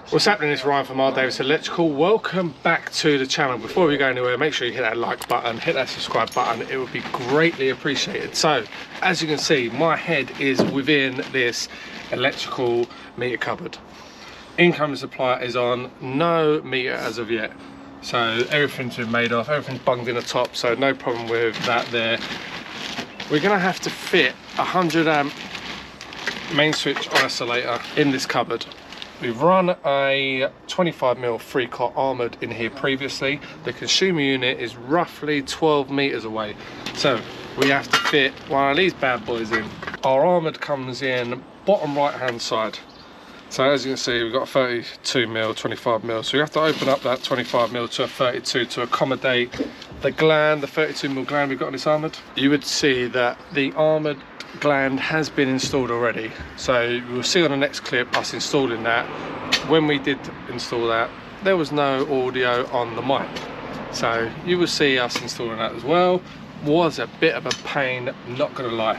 What's happening? It's Ryan from R Davis Electrical. Welcome back to the channel. Before we go anywhere, make sure you hit that like button, hit that subscribe button. It would be greatly appreciated. So, as you can see, my head is within this electrical meter cupboard. Incoming supply is on, no meter as of yet. So everything's been made off, everything's bunged in the top, so no problem with that there. We're gonna have to fit a 100 amp main switch isolator in this cupboard. We've run a 25mm 3-cot armoured in here previously. The consumer unit is roughly 12 metres away. So we have to fit one of these bad boys in. Our armoured comes in bottom right hand side. So as you can see, we've got a 32mm, 25mm. So we have to open up that 25mm to a 32 to accommodate the gland, the 32mm gland we've got on this armoured. You would see that the armoured gland has been installed already, so we'll see on the next clip us installing that. When we did install that, there was no audio on the mic, so you will see us installing that as well. Was a bit of a pain, not gonna lie.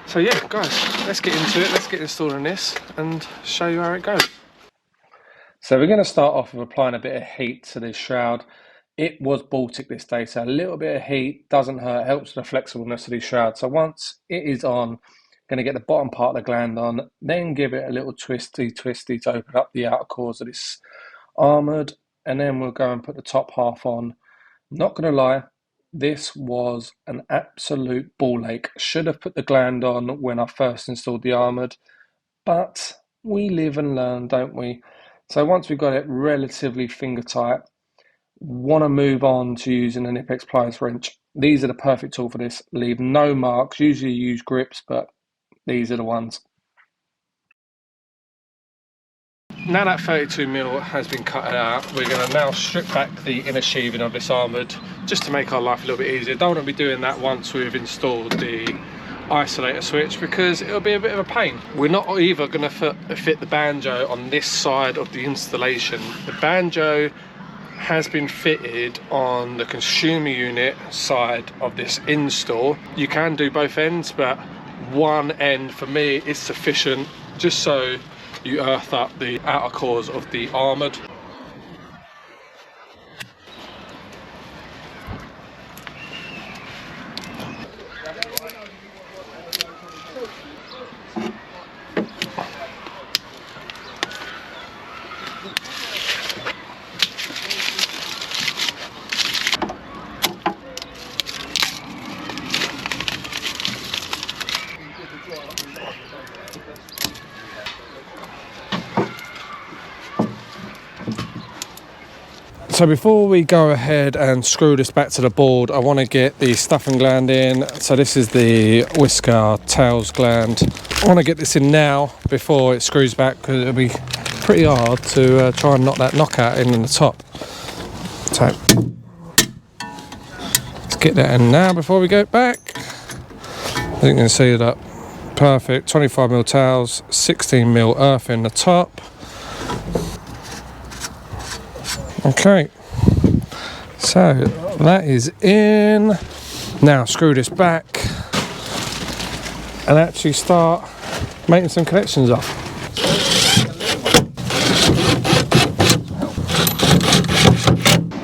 So yeah guys, let's get into it, let's get installing this and show you how it goes. So we're going to start off with applying a bit of heat to this shroud. It was Baltic this day, so a little bit of heat doesn't hurt, helps with the flexibleness of these shrouds. So once it is on, going to get the bottom part of the gland on, then give it a little twisty to open up the outer cores of this armoured, and then we'll go and put the top half on. Not going to lie, this was an absolute ball ache. Should have put the gland on when I first installed the armoured, but we live and learn, don't we? So once we've got it relatively finger tight, want to move on to using an Nipex pliers wrench. These are the perfect tool for this. Leave no marks. Usually you use grips, but these are the ones. Now that 32mm has been cut out, we're going to now strip back the inner sheathing of this armoured just to make our life a little bit easier. Don't want to be doing that once we've installed the isolator switch because it'll be a bit of a pain. We're not either going to fit the banjo on this side of the installation. The banjo has been fitted on the consumer unit side of this install. You can do both ends, but one end for me is sufficient just so you earth up the outer cores of the armoured. So before we go ahead and screw this back to the board, I want to get the stuffing gland in. So this is the whisker tails gland. I want to get this in now before it screws back because it'll be pretty hard to try and knock that knockout in the top. So let's get that in now before we go back. I think you can see that perfect. 25mm tails, 16mm earth in the top. Okay, so that is in. Now screw this back and actually start making some connections up.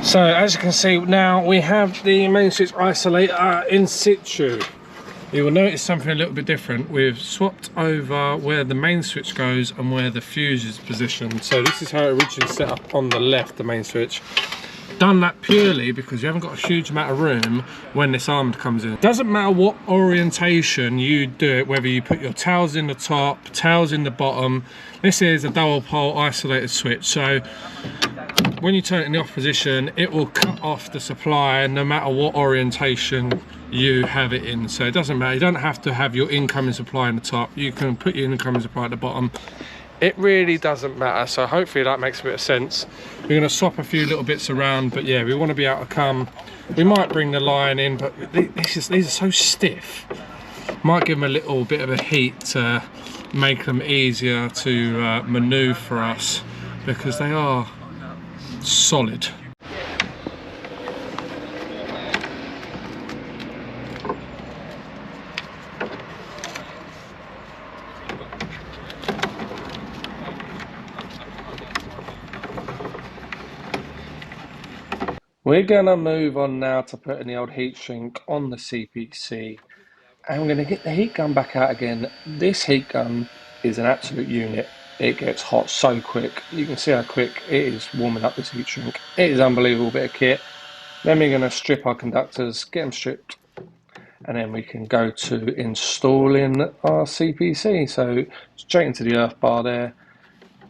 So as you can see now we have the main switch isolator in situ. You will notice something a little bit different. We've swapped over where the main switch goes and where the fuse is positioned. So this is how it originally set up on the left, the main switch. Done that purely because you haven't got a huge amount of room when this armoured comes in. Doesn't matter what orientation you do it, whether you put your tails in the top, tails in the bottom. This is a double pole isolated switch. So when you turn it in the off position, it will cut off the supply no matter what orientation you have it in. So it doesn't matter, you don't have to have your incoming supply in the top, you can put your incoming supply at the bottom. It really doesn't matter, so hopefully that makes a bit of sense. We're going to swap a few little bits around, but yeah, we want to be able to come, we might bring the line in, but these are so stiff. Might give them a little bit of a heat to make them easier to manoeuvre for us because they are solid. We're going to move on now to putting the old heat shrink on the CPC, and we're going to get the heat gun back out again. This heat gun is an absolute unit. It gets hot so quick. You can see how quick it is warming up this heat shrink. It is an unbelievable bit of kit. Then we're going to strip our conductors, get them stripped, and then we can go to installing our CPC. So straight into the earth bar there,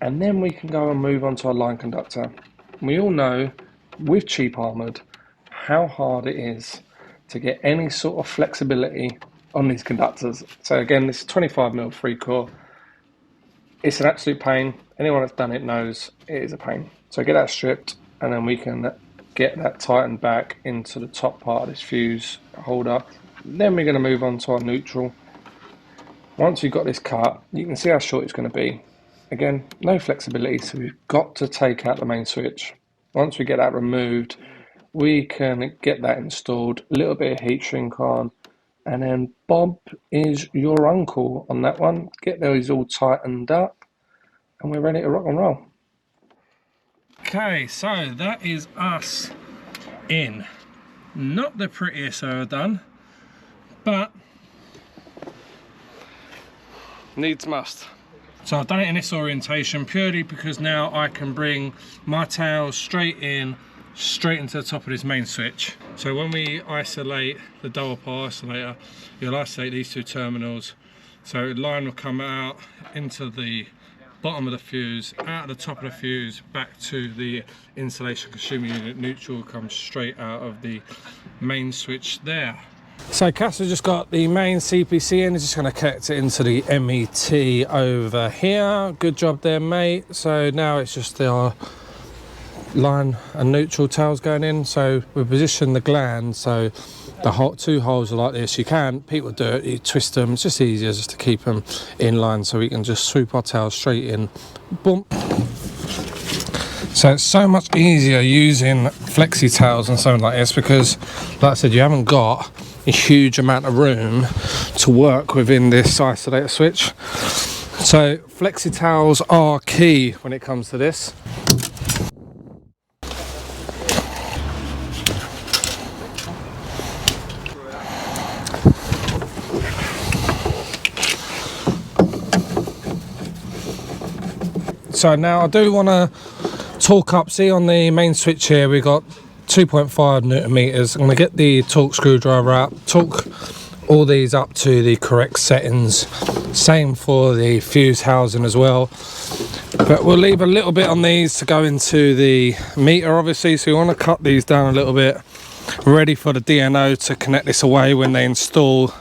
and then we can go and move on to our line conductor. We all know with cheap armoured how hard it is to get any sort of flexibility on these conductors. So again, this is 25mm 3-core. It's an absolute pain. Anyone that's done it knows it is a pain. So get that stripped, and then we can get that tightened back into the top part of this fuse holder. Then we're going to move on to our neutral. Once we've got this cut, you can see how short it's going to be. Again, no flexibility, so we've got to take out the main switch. Once we get that removed, we can get that installed, a little bit of heat shrink on, and then Bob is your uncle on that one. Get those all tightened up, and we're ready to rock and roll. Okay, so that is us in. Not the prettiest I've ever done, but needs must. So I've done it in this orientation purely because now I can bring my tail straight into the top of this main switch. So when we isolate the double pole isolator, you'll isolate these two terminals. So line will come out into the bottom of the fuse, out of the top of the fuse, back to the insulation consuming unit. Neutral comes straight out of the main switch there. So Cass has just got the main CPC in, he's just going to connect it into the MET over here. Good job there, mate. So now it's just the line and neutral tails going in. So we position the gland so the two holes are like this. You can, people do it, you twist them, it's just easier just to keep them in line so we can just swoop our tails straight in. Boom. So it's so much easier using flexi tails and something like this because, like I said, you haven't got a huge amount of room to work within this isolator switch. So flexi tails are key when it comes to this. So now I do want to torque up. See on the main switch here we got 2.5 Newton meters. I'm going to get the torque screwdriver out, torque all these up to the correct settings. Same for the fuse housing as well. But we'll leave a little bit on these to go into the meter obviously, so we want to cut these down a little bit, ready for the DNO to connect this away when they install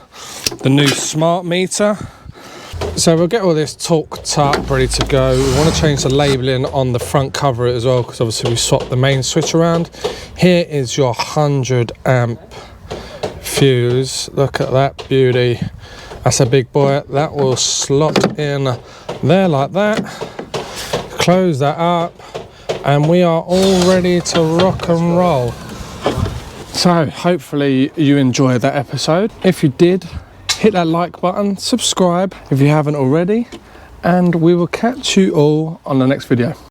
the new smart meter. So we'll get all this torqued up, ready to go. We want to change the labelling on the front cover as well, because obviously we swapped the main switch around. Here is your 100 amp fuse. Look at that beauty. That's a big boy. That will slot in there like that. Close that up, and we are all ready to rock and roll. So hopefully you enjoyed that episode. If you did, hit that like button, subscribe if you haven't already, and we will catch you all on the next video.